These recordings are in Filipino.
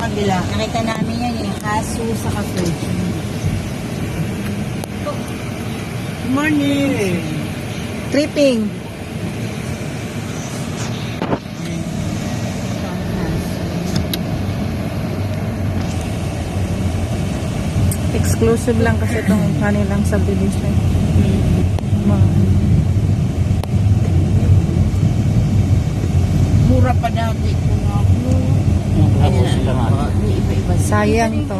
kabila. Nakita namin yan yung aso sa kapuchi. Good morning. Tripping. Exclusive lang kasi itong kanilang subdivision. Mura pa dati ko nga ako. Iba-iba. Sayang to.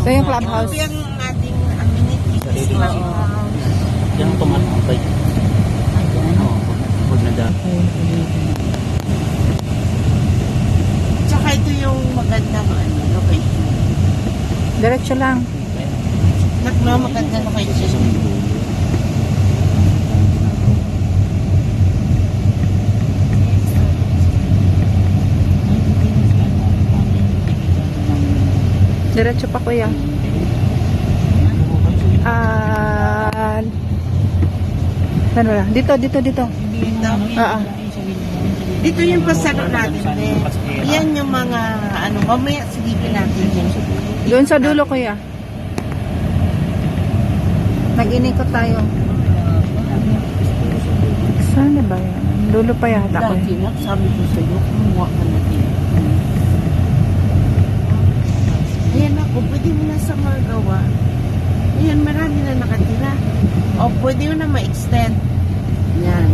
Ito yung clubhouse. Ito yung ating amenities. Yan ang tumatambay. Oo, pag nadaki. Tsaka ito yung magandang location. Diretso lang. Magandang location. Diretso pa kuya. Ano ba? Dito. Dito yung pasado natin. Yan yung mga mamaya silipin natin yan. Doon sa dulo kuya. Nag-inikot tayo. Saan ba yan? Dulo pa yata ko. Dati nga, sabi ko sa'yo, kumuha ka natin. Ayan ako, pwede mo na sa mga gawa. Ayan, marami na nakatira. O, pwede mo na ma-extend. Yan.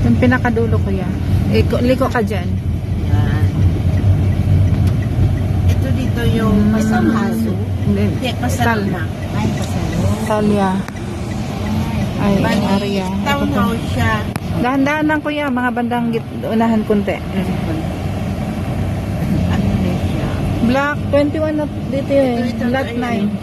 Yung pinakadulo kuya. Liko ka dyan. Yan. Ito dito yung pasamaso. Hindi, pasalo na. Ay, pasalo. Talia. Ay, area. Townhouse siya. Dahan-dahan lang kuya. Mga bandang unahan kunti. Ano na siya? Block 21 na dito eh. Ito, Lot ayun. 9.